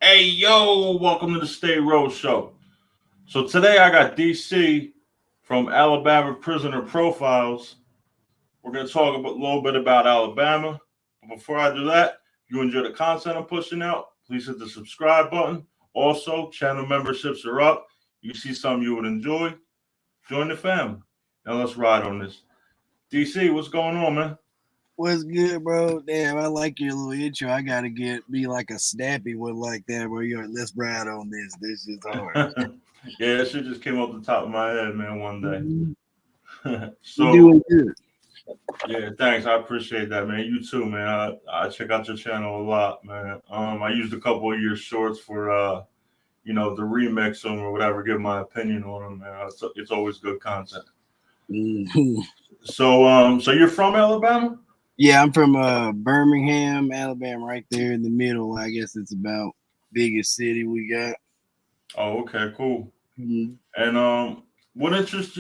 Hey, yo, welcome to the Stay Row Show. So today I got DC from Alabama Prisoner Profiles. We're going to talk a little bit about Alabama. But before I do that, if you enjoy the content I'm pushing out, please hit the subscribe button. Also, channel memberships are up. You see something you would enjoy, join the family. Now let's ride on this. DC, what's going on, man? What's good, bro? Damn, I like your little intro. I gotta be like a snappy one like that, where you're let's ride on this. This is hard. Yeah, that shit just came off the top of my head, man, one You day. So doing good. yeah, thanks. I appreciate that, man. You too, man. I check out your channel a lot, man. I used a couple of your shorts for the remix them or whatever, give my opinion on them, man. It's always good content. Mhm. So you're from Alabama? Yeah, I'm from Birmingham, Alabama, right there in the middle. I guess it's about biggest city we got. Oh, okay, cool. Mhm. And what interested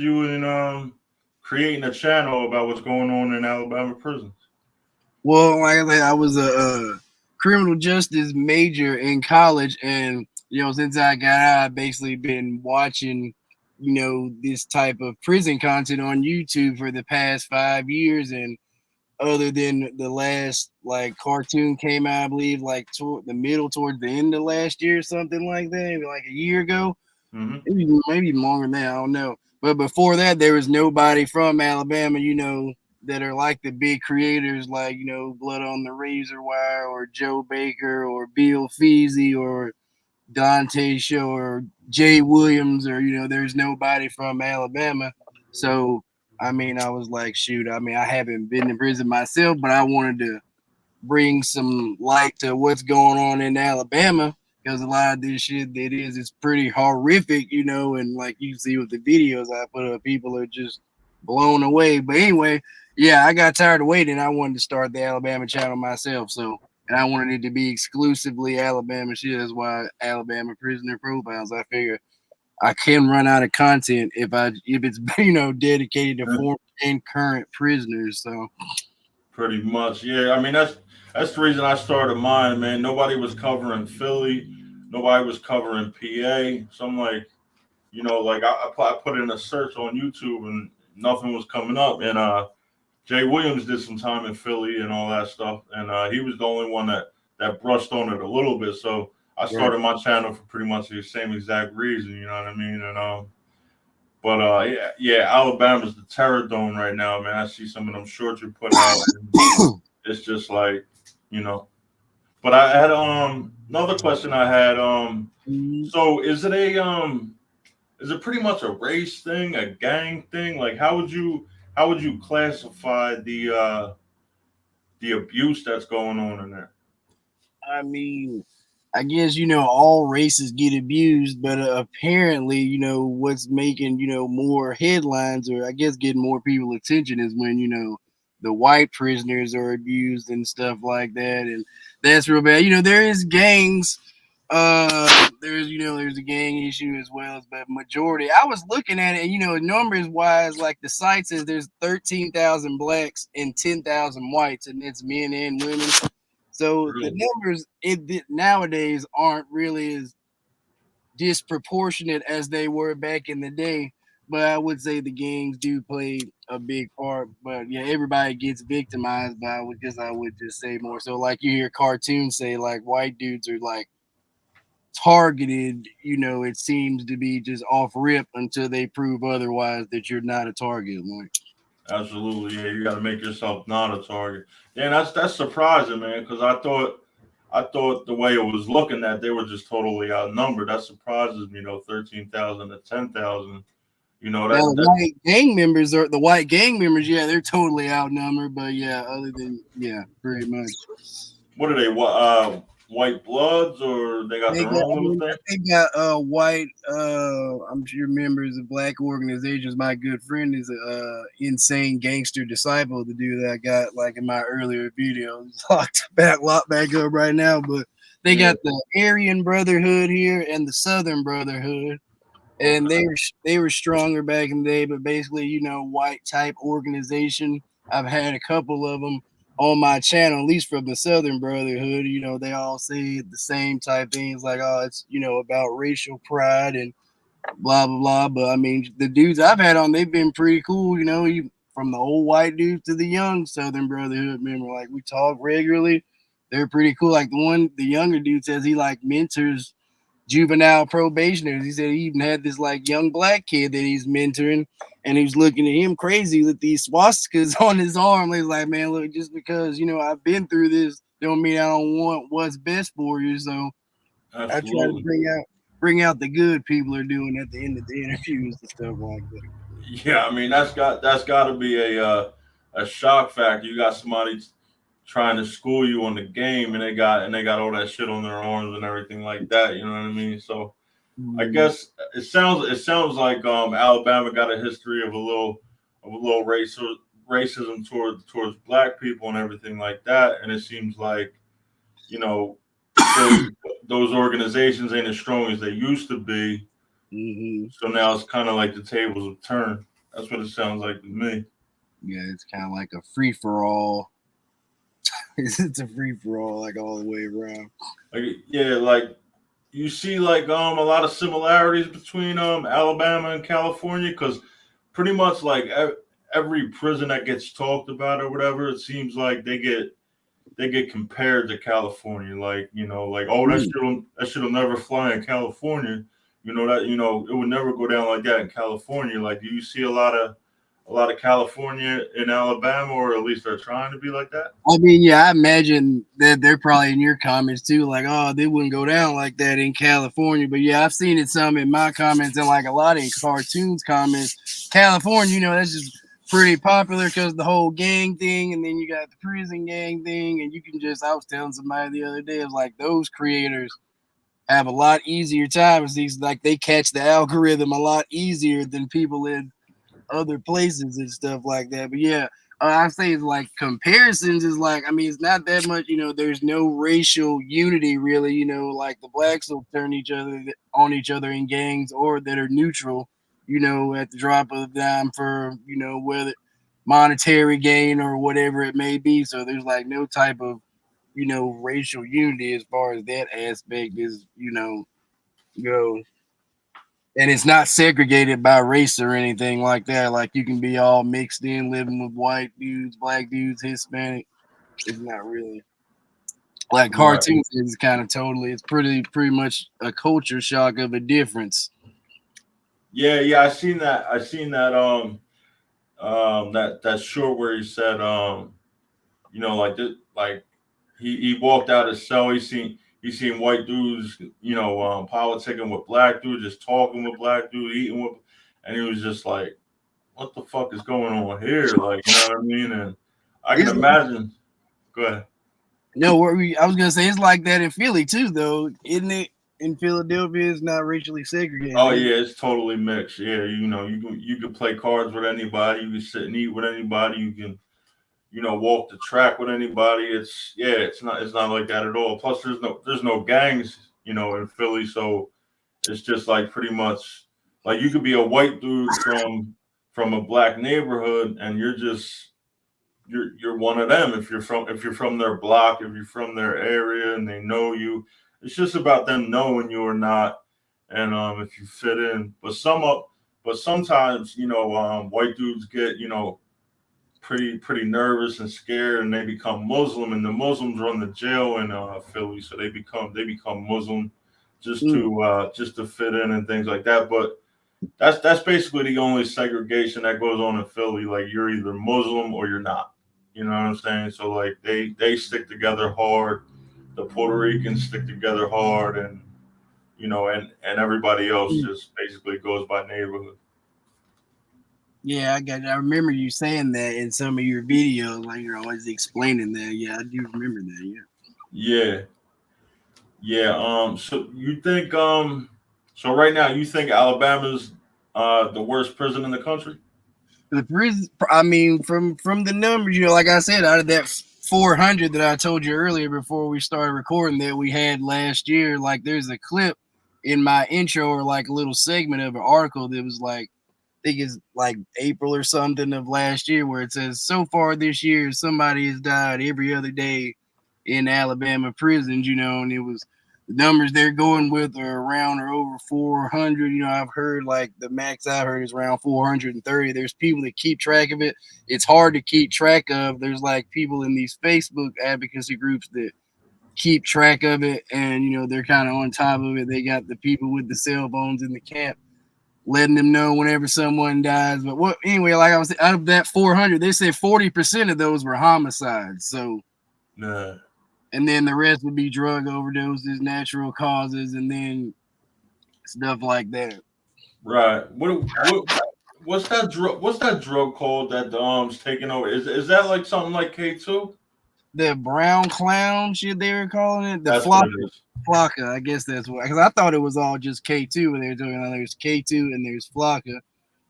you in creating a channel about what's going on in Alabama prisons? Well, like I said, I was a criminal justice major in college, and since I got out, I've basically been watching, this type of prison content on YouTube for the past 5 years, and other than the last like cartoon came out, I believe, like toward the middle, towards the end of last year, something like that, maybe like a year ago, Mm-hmm. maybe longer than that, I don't know. But before that, there was nobody from Alabama, that are like the big creators, like Blood on the Razor Wire or Joe Baker or Bill Feasy or Dante Show or Jay Williams, or there's nobody from Alabama. So I mean, I was like, shoot, I mean, I haven't been in prison myself, but I wanted to bring some light to what's going on in Alabama, because a lot of this shit that is it's pretty horrific, and like you see with the videos I put up, people are just blown away. But anyway, yeah, I got tired of waiting. I wanted to start the Alabama channel myself, so and I wanted it to be exclusively Alabama shit. That's why Alabama Prisoner Profiles. I figure I can run out of content if it's dedicated to former and current prisoners. So Pretty much, yeah. I mean, that's the reason I started mine, man. Nobody was covering Philly, nobody was covering PA. So I'm like, like I put in a search on YouTube and nothing was coming up. And Jay Williams did some time in Philly and all that stuff, and he was the only one that brushed on it a little bit. So I right. started my channel for pretty much the same exact reason. You know what I mean? And but yeah, Alabama's the terror dome right now, man. I see some of them shorts you put out. And it's just like, you know. But I had another question I had so is it pretty much a race thing, a gang thing? Like how would you classify the abuse that's going on in there? I mean, I guess all races get abused, but apparently what's making more headlines, or I guess getting more people attention, is when the white prisoners are abused and stuff like that, and that's real bad. There is gangs. There's a gang issue as well as, but majority. I was looking at it, and numbers wise, like the site says, there's 13,000 blacks and 10,000 whites, and it's men and women. So the Really? numbers nowadays aren't really as disproportionate as they were back in the day. But I would say the gangs do play a big part. But yeah, everybody gets victimized by it, because I would just say more so, like you hear cartoons say like white dudes are like targeted. It seems to be just off rip until they prove otherwise, that you're not a target. Like, Absolutely, yeah. You got to make yourself not a target. Yeah, and that's surprising, man. Because I thought the way it was looking that they were just totally outnumbered. That surprises me though. 13,000 to 10,000. You know now that the white gang members, yeah, they're totally outnumbered. But yeah, other than yeah, pretty much. what are they? What white bloods or they got They their got, own little thing? they got white. I'm sure members of black organizations. My good friend is a insane gangster disciple. The dude that I got like in my earlier video, he's locked back up right now. But they Yeah. got the Aryan Brotherhood here and the Southern Brotherhood, and Okay. they were stronger back in the day. But basically, white type organization. I've had a couple of them. on my channel, at least from the Southern Brotherhood, they all say the same type things like, oh, it's, about racial pride and blah, blah, blah. But I mean, the dudes I've had on, they've been pretty cool, from the old white dudes to the young Southern Brotherhood member. Like, we talk regularly. They're pretty cool. Like, the younger dude says he like mentors juvenile probationers. He said he even had this like young black kid that he's mentoring, and he's looking at him crazy with these swastikas on his arm. He's like, man, look, just because I've been through this, don't mean I don't want what's best for you. So I try to Absolutely. bring out the good people are doing at the end of the interviews and stuff like that. Yeah, I mean that's got to be a shock factor. You got somebody trying to school you on the game, and they got all that shit on their arms and everything like that. You know what I mean? So I guess it sounds like Alabama got a history of a little racism towards black people and everything like that, and it seems like you know those those organizations ain't as strong as they used to be. Mm-hmm. So now it's kind of like the tables have turned. That's what it sounds like to me. Yeah, it's kind of like a free for all. It's a free for all, like all the way around. Like yeah, like you see like a lot of similarities between Alabama and California because pretty much like every prison that gets talked about or whatever, it seems like they get compared to California. Like like oh that shit'll never fly in California. That it would never go down like that in California. Like do you see a lot of California in Alabama, or at least they're trying to be like that? I mean, yeah, I imagine that they're probably in your comments too, like, oh, they wouldn't go down like that in California. But yeah, I've seen it some in my comments and like a lot of cartoons comments. California, that's just pretty popular because the whole gang thing, and then you got the prison gang thing, and you can just I was telling somebody the other day, it's like those creators have a lot easier time. It's these like they catch the algorithm a lot easier than people in other places and stuff like that. But yeah, I say it's like comparisons is like, I mean, it's not that much, there's no racial unity really, like the blacks will turn each other on each other in gangs or that are neutral, at the drop of a dime for, whether monetary gain or whatever it may be. So there's like no type of, racial unity as far as that aspect is, goes, and it's not segregated by race or anything like that. Like you can be all mixed in, living with white dudes, black dudes, Hispanic. It's not really like Right. cartoons is kind of totally. It's pretty much a culture shock of a difference. Yeah, yeah, I seen that that short where he said like this like he walked out his cell, he seen white dudes, politicking with black dudes, just talking with black dudes, eating with, and he was just like, what the fuck is going on here? Like, you know what I mean? And I can It's imagine. Go ahead. no, I was gonna say it's like that in Philly too, though, isn't it? In Philadelphia, it's not racially segregated. Oh yeah, it's totally mixed. Yeah, you can play cards with anybody, you can sit and eat with anybody, you can walk the track with anybody. It's not like that at all. Plus, there's no gangs, in Philly, so it's just like pretty much like you could be a white dude from a black neighborhood, and you're one of them if you're from their block, if you're from their area, and they know you. It's just about them knowing you or not, and if you fit in. But sometimes white dudes get pretty nervous and scared, and they become Muslim, and the Muslims run the jail in Philly, so they become Muslim just to fit in and things like that. But that's basically the only segregation that goes on in Philly. Like you're either Muslim or you're not. You know what I'm saying? So like they stick together hard. The Puerto Ricans stick together hard, and everybody else just basically goes by neighborhood. Yeah, I remember you saying that in some of your videos, like you're always explaining that. Yeah, I do remember that. Yeah. Yeah, yeah. So right now you think Alabama's the worst prison in the country? The prison, I mean, from the numbers, like I said, out of that 400 that I told you earlier before we started recording that we had last year, like there's a clip in my intro or like a little segment of an article that was like think it's like April or something of last year, where it says so far this year somebody has died every other day in Alabama prisons, and it was the numbers they're going with are around or over 400. I've heard like the max I heard is around 430. There's people that keep track of it. It's hard to keep track of. There's like people in these Facebook advocacy groups that keep track of it, and they're kind of on top of it. They got the people with the cell phones in the camp letting them know whenever someone dies. But anyway, like I was out of that 400, they said 40% of those were homicides. So, nah. And then the rest would be drug overdoses, natural causes, and then stuff like that. Right. What's that drug? What's that drug called that the arms taking over? Is that like something like K2? The brown clown shit they were calling it, the That's what it is. Flocka. I guess that's what, because I thought it was all just K2 when they were talking about there's K2 and there's Flocka,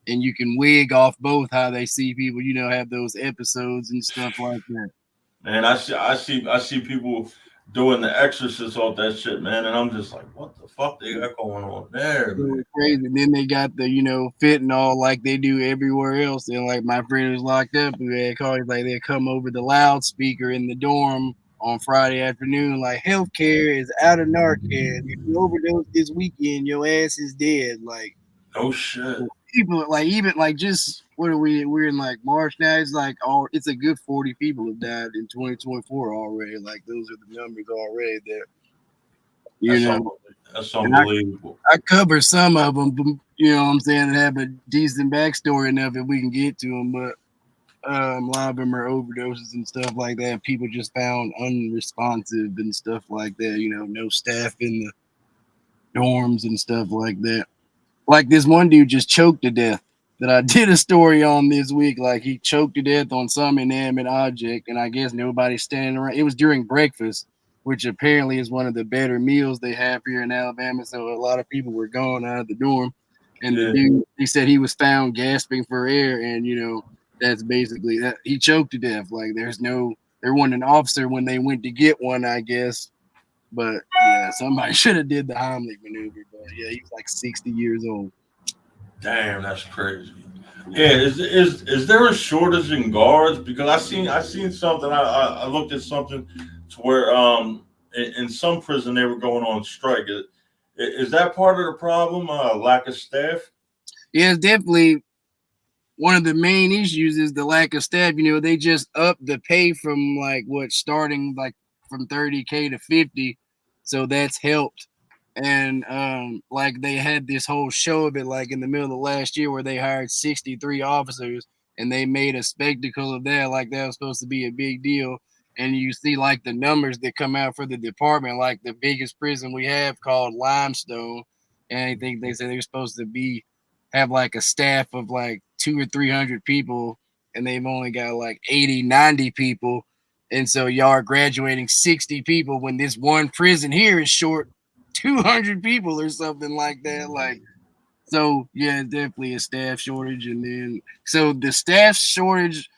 and you can wig off both how they see people, have those episodes and stuff like that. Man, I see people doing the exorcist off that shit, man, and I'm just like, what the fuck they got going on there, man? Crazy. Then they got the fentanyl like they do everywhere else. And like my friend was locked up, who had called, like they come over the loudspeaker in the dorm on Friday afternoon, like healthcare is out of Narcan. If you overdose this weekend, your ass is dead. Like, oh shit. People like even like just what are we? We're in like March now. It's like it's a good 40 people have died in 2024 already. Like those are the numbers already there. That's unbelievable. I cover some of them, what I'm saying, and have a decent backstory enough if we can get to them. But a lot of them are overdoses and stuff like that. People just found unresponsive and stuff like that. No staff in the dorms and stuff like that. Like this one dude just choked to death that I did a story on this week. Like he choked to death on some inanimate object, and I guess nobody's standing around. It was during breakfast, which apparently is one of the better meals they have here in Alabama. So a lot of people were gone out of the dorm, and the dude, he said he was found gasping for air, and that's basically that. He choked to death. Like there wasn't an officer when they went to get one, I guess. But yeah, somebody should have did the Heimlich maneuver. But yeah, he's like 60 years old. Damn, that's crazy. Yeah, is there a shortage in guards? Because I seen something. I looked at something to where in some prison they were going on strike. Is that part of the problem? Lack of staff? Yeah, it's definitely one of the main issues is the lack of staff. They just upped the pay from starting like from 30K to 50. So that's helped. And like they had this whole show of it like in the middle of last year where they hired 63 officers and they made a spectacle of that, like that was supposed to be a big deal. And you see like the numbers that come out for the department, like the biggest prison we have called Limestone, and I think they said they're supposed to have like a staff of like 200 or 300 people, and they've only got like 80, 90 people. And so y'all are graduating 60 people when this one prison here is short 200 people or something like that. Like, so yeah, definitely a staff shortage. And then, so the staff shortage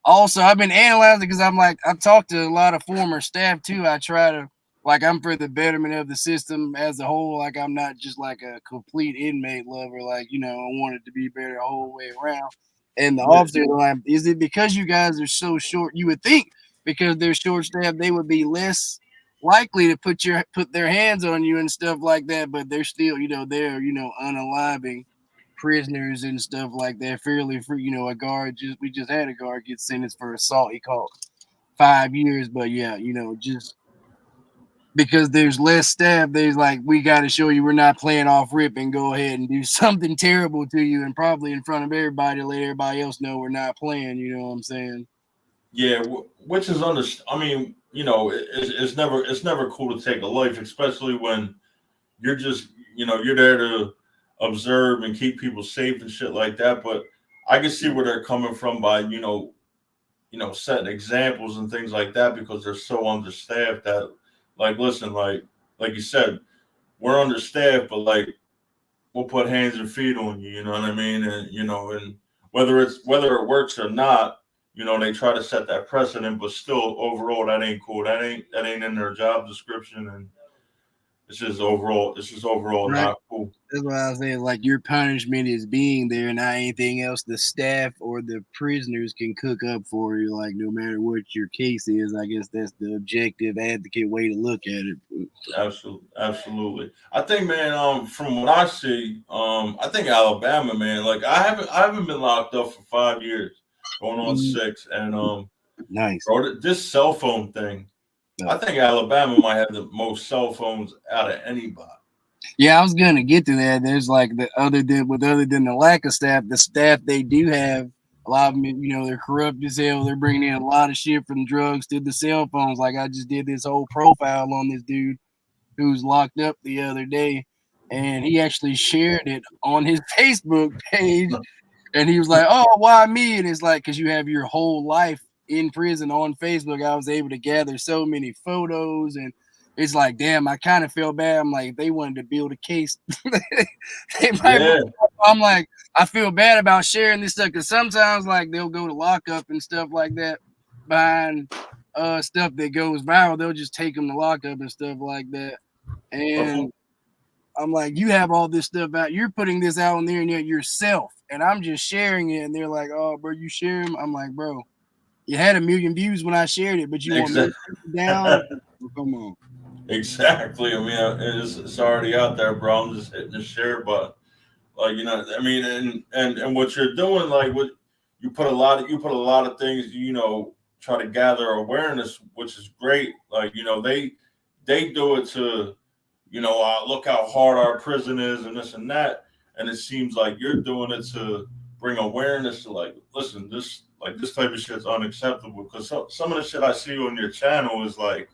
also, I've been analyzing because I've talked to a lot of former staff too. I try to, I'm for the betterment of the system as a whole. Like, I'm not just like a complete inmate lover. Like, I want it to be better the whole way around. And the officer, like, is it because you guys are so short? You would think because they're short staffed, they would be less likely to put their hands on you and stuff like that, but they're still, they're, unaliving prisoners and stuff like that fairly free. A guard we just had a guard get sentenced for assault. He caught 5 years, but yeah, just because there's less staff, there's like, we got to show you we're not playing off rip and go ahead and do something terrible to you and probably in front of everybody to let everybody else know we're not playing. You know what I'm saying? Yeah, which is I mean, it's never cool to take a life, especially when you're just, you're there to observe and keep people safe and shit like that. But I can see where they're coming from by, setting examples and things like that because they're so understaffed that, like, listen, like you said, we're understaffed, but like we'll put hands and feet on you. You know what I mean? And and whether it works or not, they try to set that precedent, but still overall that ain't cool. That ain't in their job description, and it's just overall Right. not cool. That's why I was saying, like, your punishment is being there, not anything else the staff or the prisoners can cook up for you. Like, no matter what your case is, I guess that's the objective advocate way to look at it. Absolutely, absolutely. I think, man. From what I see, I think Alabama, man. Like I haven't been locked up for 5 years, going on Mm, 6, and nice. bro, this cell phone thing. Yeah. I think Alabama might have the most cell phones out of anybody. Yeah, I was gonna get to that. There's like other than the lack of staff, the staff they do have, a lot of them, they're corrupt as hell. They're bringing in a lot of shit from drugs to the cell phones. Like I just did this whole profile on this dude who's locked up the other day, and he actually shared it on his Facebook page, and he was like, "Oh, why me?" And it's like, because you have your whole life in prison on Facebook. I was able to gather so many photos, and it's like, damn, I kind of feel bad. I'm like, if they wanted to build a case, they might. Yeah, I'm like, I feel bad about sharing this stuff because sometimes, like, they'll go to lockup and stuff like that behind stuff that goes viral. They'll just take them to lockup and stuff like that. And I'm like, you have all this stuff out. You're putting this out on the internet yourself, and I'm just sharing it. And they're like, "Oh, bro, you share them?" I'm like, "Bro, you had 1 million views when I shared it, but you want me to exactly. take it down? Well, come on." Exactly. I mean, it's already out there, bro. I'm just hitting the share button. Like, I mean, and what you're doing, like, what you put a lot of things, try to gather awareness, which is great. Like, they do it to, look how hard our prison is and this and that. And it seems like you're doing it to bring awareness to, like, listen, this type of shit's unacceptable. Because some of the shit I see on your channel is like,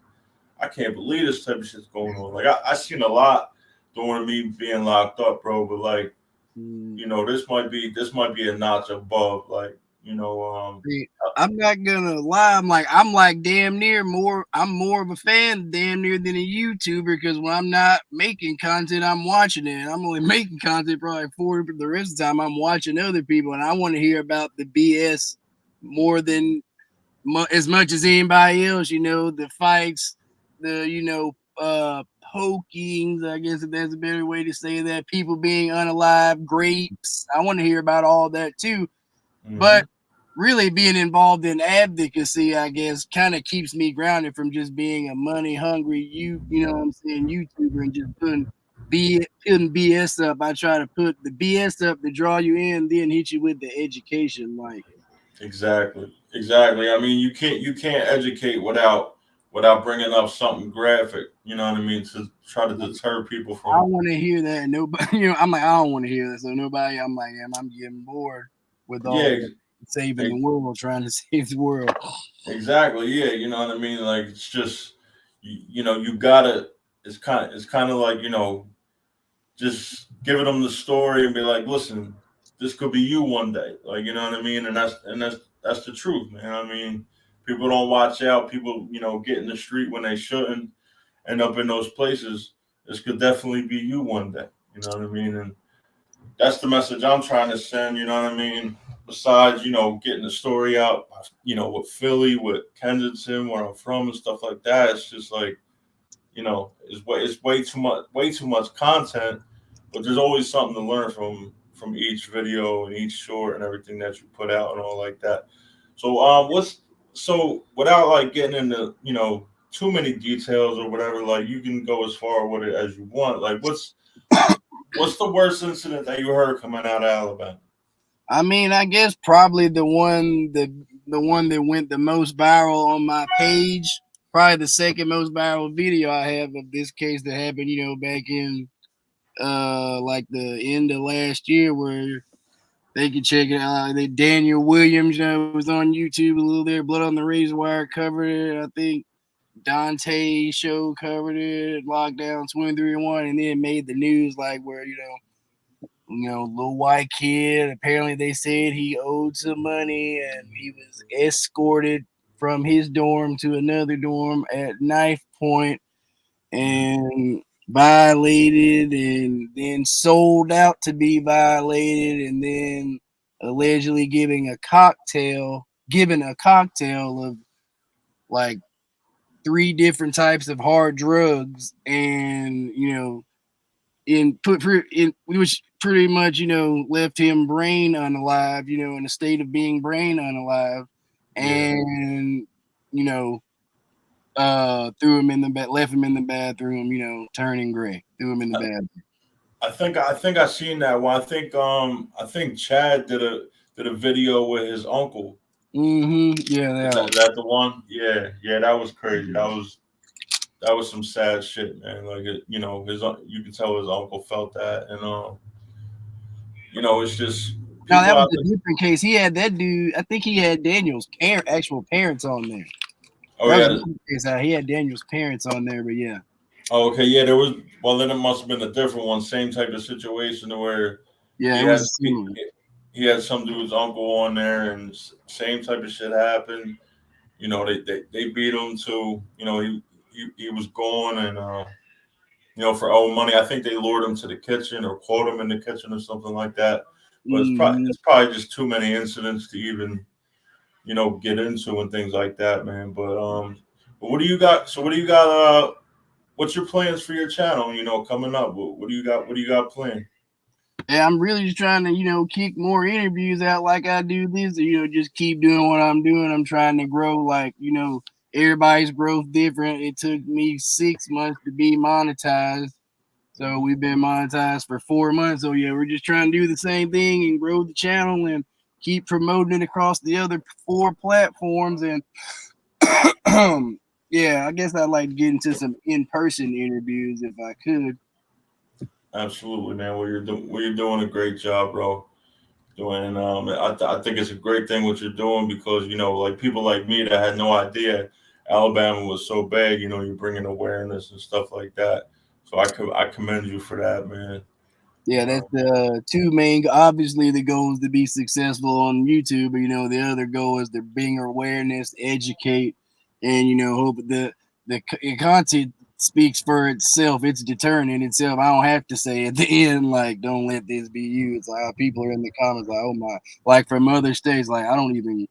I can't believe this type of shit's going on. Like, I seen a lot during me being locked up, bro. But like, Mm. this might be a notch above. Like, See, I'm not gonna lie. I'm like damn near more. I'm more of a fan, damn near, than a YouTuber because when I'm not making content, I'm watching it. I'm only making content probably for the rest of the time. I'm watching other people, and I want to hear about the BS more than as much as anybody else. The fights, the pokings. I guess if there's a better way to say that, people being unalive, grapes. I want to hear about all that too, but mhm. really being involved in advocacy, I guess, kind of keeps me grounded from just being a money hungry you know what I'm saying, YouTuber and just putting BS up. I try to put the BS up to draw you in, then hit you with the education. Like, Exactly, exactly. I mean, you can't educate without bringing up something graphic. You know what I mean? To try to deter people I from. want to hear that. Nobody, I'm like, I don't want to hear that. So nobody, I'm like, I'm getting bored with all Yeah, the saving the world, trying to save the world. exactly. Yeah, you know what I mean. Like, it's just you gotta. It's kind of like, just giving them the story and be like, listen, this could be you one day. Like, you know what I mean? And that's the truth, man. I mean, people don't watch out. People, get in the street when they shouldn't, end up in those places. This could definitely be you one day. You know what I mean? And that's the message I'm trying to send. You know what I mean? Besides, getting the story out, with Philly, with Kensington, where I'm from, and stuff like that. It's just like, it's way too much content, but there's always something to learn from each video and each short and everything that you put out and all like that. So without like getting into too many details or whatever, like, you can go as far with it as you want. Like, what's the worst incident that you heard coming out of Alabama? I mean, I guess probably the one that went the most viral on my page. Probably the second most viral video I have of this case that happened, back in like the end of last year, where they can check it out. Daniel Williams, was on YouTube a little there. Blood on the Razor Wire covered it. I think Dante Show covered it. Lockdown 23-1, and then made the news, like, where little white kid. Apparently, they said he owed some money, and he was escorted from his dorm to another dorm at knife point and violated, and then sold out to be violated, and then allegedly given a cocktail of like 3 different types of hard drugs, and which pretty much left him brain unalive, in a state of being brain unalive, and threw him in the bed, left him in the bathroom, turning gray, threw him in the bathroom. I think I seen that one. I think Chad did a video with his uncle. Yeah, That the one? Yeah, that was crazy. That was some sad shit, man. Like you can tell his uncle felt that, and it's just No, people that was out a different case. He had that dude. I think he had Daniel's actual parents on there. Oh That yeah, was a different case. He had Daniel's parents on there, but yeah. Oh, okay, yeah, there was. Well, then it must have been a different one. Same type of situation where Yeah, he it had was similar. he had some dude's uncle on there, and same type of shit happened. They beat him to. He was gone, and for old money. I think they lured him to the kitchen or caught him in the kitchen or something like that. But it's probably just too many incidents to even get into and things like that, man. But what do you got? So what do you got? What's your plans for your channel? Coming up. What do you got? What do you got planned? Yeah, I'm really just trying to, kick more interviews out like I do this, just keep doing what I'm doing. I'm trying to grow, like, everybody's growth different. It took me 6 months to be monetized. So we've been monetized for 4 months. So yeah, we're just trying to do the same thing and grow the channel and keep promoting it across the other 4 platforms. And yeah, I guess I'd like to get into some in-person interviews if I could. Absolutely, man. You're doing a great job, bro. Doing, I think it's a great thing what you're doing because like people like me that had no idea Alabama was so bad. You're bringing awareness and stuff like that. So I commend you for that, man. Yeah, that's the 2 main. Obviously, the goal is to be successful on YouTube, but the other goal is to bring awareness, educate, and hope the content speaks for itself. It's deterring in itself. I don't have to say at the end like, "Don't let this be you." It's like people are in the comments like, "Oh my!" Like from other states, like I don't even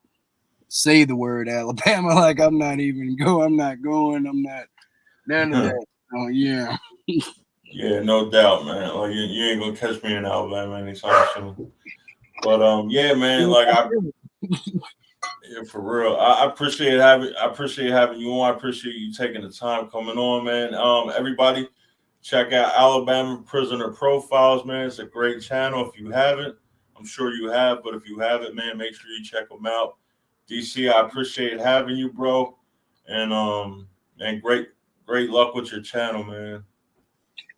say the word Alabama. Like I'm not going. I'm not none of that. Oh yeah. Yeah, no doubt, man. Like you ain't gonna catch me in Alabama anytime soon. But yeah, man. Yeah, for real. I appreciate having you on. I appreciate you taking the time coming on, man. Everybody, check out Alabama Prisoner Profiles, man. It's a great channel. If you haven't, I'm sure you have, but if you haven't, man, make sure you check them out. DC, I appreciate having you, bro. And great luck with your channel, man.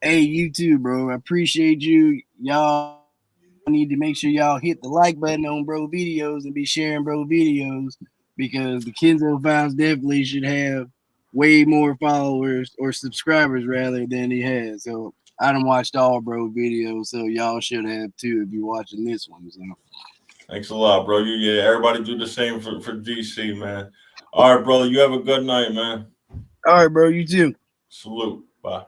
Hey, you too, bro. I appreciate you. Y'all need to make sure y'all hit the like button on bro videos and be sharing bro videos because the Kenzo Files definitely should have way more followers or subscribers rather than he has. So I done watched all bro videos, so y'all should have too if you're watching this one. So Thanks a lot, bro. Everybody do the same for DC, man. All right, brother. You have a good night, man. all right, bro. You too. Salute. Bye.